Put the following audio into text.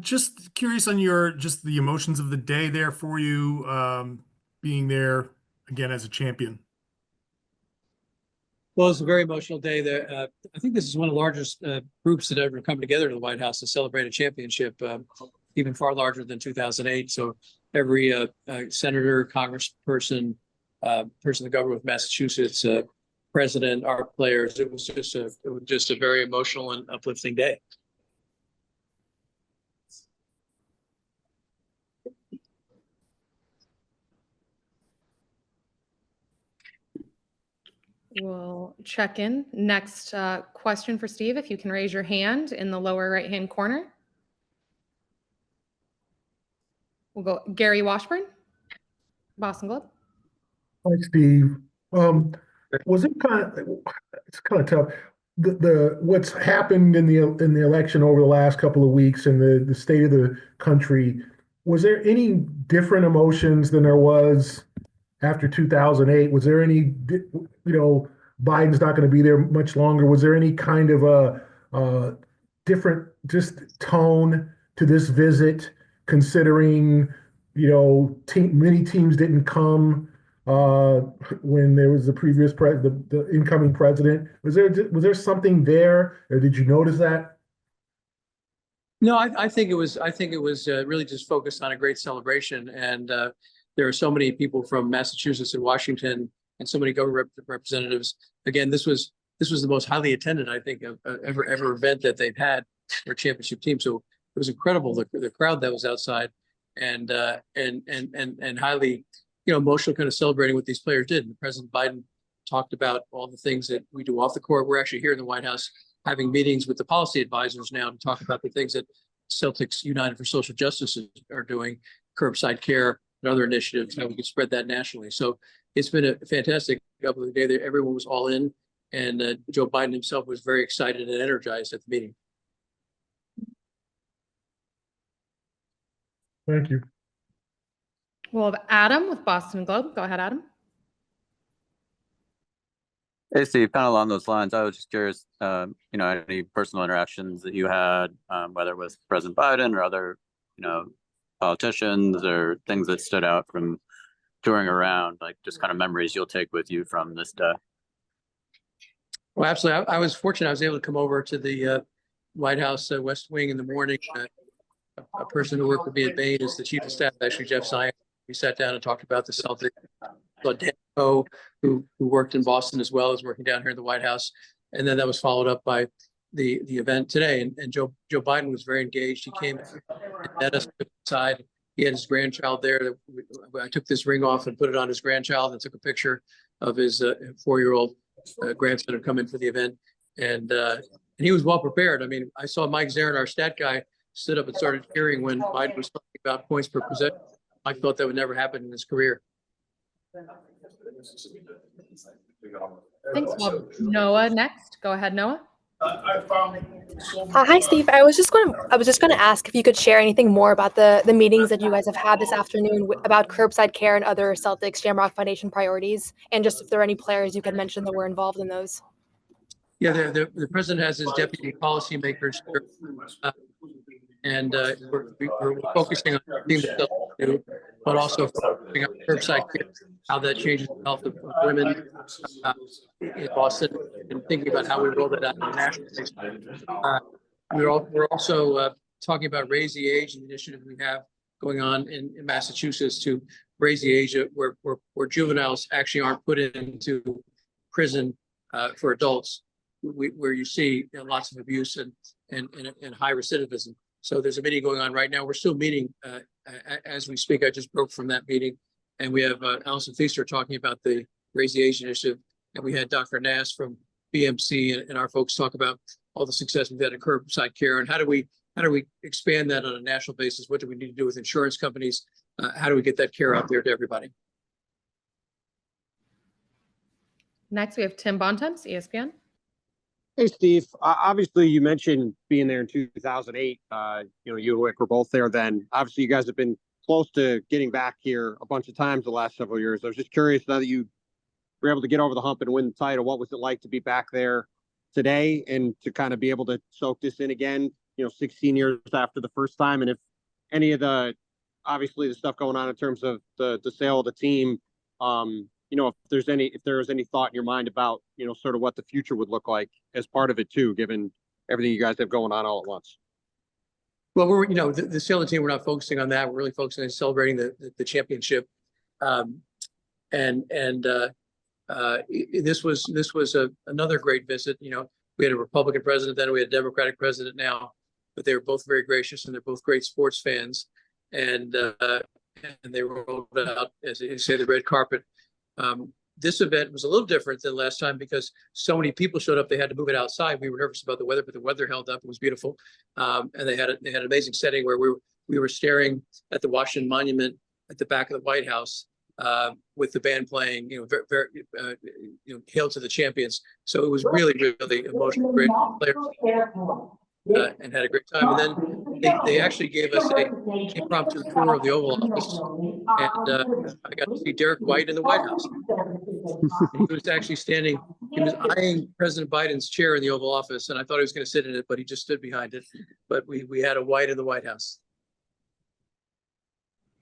Just curious on just the emotions of the day there for you, being there again as a champion. Well, it's a very emotional day there. I think this is one of the largest groups that ever come together to the White House to celebrate a championship, even far larger than 2008. So every senator, congressperson, person of government with Massachusetts, president, our players, it was just a very emotional and uplifting day. We'll check in. Next question for Steve, if you can raise your hand in the lower right-hand corner. We'll go Gary Washburn, Boston Globe. Hi, Steve. Was it it's kind of tough. The what's happened in the election over the last couple of weeks and the state of the country, was there any different emotions than there was after 2008? Was there any, Biden's not going to be there much longer. Was there any kind of a different just tone to this visit, considering, many teams didn't come when there was the previous the incoming president? Was there something there, or did you notice that? No, I think it was really just focused on a great celebration, and there are so many people from Massachusetts and Washington, and so many government representatives. Again, this was the most highly attended, I think, ever event that they've had for a championship team. So it was incredible, the crowd that was outside, and highly, emotional, kind of celebrating what these players did. And President Biden talked about all the things that we do off the court. We're actually here in the White House having meetings with the policy advisors now to talk about the things that Celtics United for Social Justice are doing, curbside care and other initiatives, how we could spread that nationally. So it's been a fantastic couple of days there. Everyone was all in, and Joe Biden himself was very excited and energized at the meeting. Thank you. We'll have Adam with Boston Globe. Go ahead, Adam. Hey, Steve, kind of along those lines, I was just curious, any personal interactions that you had, whether with President Biden or other, politicians, or things that stood out from touring around, like just kind of memories you'll take with you from this day. Well, absolutely. I was fortunate. I was able to come over to the White House West Wing in the morning. A person who worked with me at Bain is the chief of staff, actually, Jeff Zion. We sat down and talked about the Celtics. Dan Coe, who worked in Boston as well, is working down here in the White House. And then that was followed up by the event today. And Joe Biden was very engaged. He came and met us outside. He had his grandchild there. I took this ring off and put it on his grandchild and took a picture of his 4-year-old grandson who come in for the event. And he was well prepared. I mean, I saw Mike Zarin, our stat guy, stood up and started cheering when Biden was talking about points per possession. I thought that would never happen in his career. Thanks, Bob. Noah next. Go ahead, Noah. Hi, Steve. I was just going to ask if you could share anything more about the meetings that you guys have had this afternoon about curbside care and other Celtics Shamrock Foundation priorities, and just if there are any players you could mention that were involved in those. Yeah, the president has his deputy policymakers, and we're focusing on things that they'll do, but also focusing on curbside care, how that changes the health of women in Boston, and thinking about how we roll that out on a national basis. We're also talking about Raise the Age, an initiative we have going on in Massachusetts to raise the age where juveniles actually aren't put into prison for adults, where you see lots of abuse and high recidivism. So there's a meeting going on right now. We're still meeting as we speak. I just broke from that meeting, and we have Allison Feaster talking about the Raise the Age initiative, and we had Dr. Nass from BMC and our folks talk about all the success we've had in curbside care, and how do we expand that on a national basis? What do we need to do with insurance companies? How do we get that care out there to everybody? Next, we have Tim Bontemps, ESPN. Hey, Steve. Obviously, you mentioned being there in 2008. You and Wick were both there then. Obviously, you guys have been close to getting back here a bunch of times the last several years. I was just curious, now that you were able to get over the hump and win the title, what was it like to be back there today and to kind of be able to soak this in again? 16 years after the first time, and if any of the, obviously the stuff going on in terms of the sale of the team, if there was any thought in your mind about, sort of what the future would look like as part of it too, given everything you guys have going on all at once. Well, we're, the sale of the team, we're not focusing on that. We're really focusing on celebrating the championship. This was another great visit. We had a Republican president then, we had a Democratic president now, but they were both very gracious and they're both great sports fans. And they rolled out, as you say, the red carpet. This event was a little different than last time because so many people showed up. They had to move it outside. We were nervous about the weather, but the weather held up. It was beautiful, and they had an amazing setting where we were staring at the Washington Monument at the back of the White House with the band playing. Very, "Hail to the Champions." So it was really, really emotional. Great players. And had a great time. And then they actually gave us a impromptu tour of the Oval Office. And I got to see Derek White in the White House. He was actually he was eyeing President Biden's chair in the Oval Office. And I thought he was going to sit in it, but he just stood behind it. But we had a White in the White House.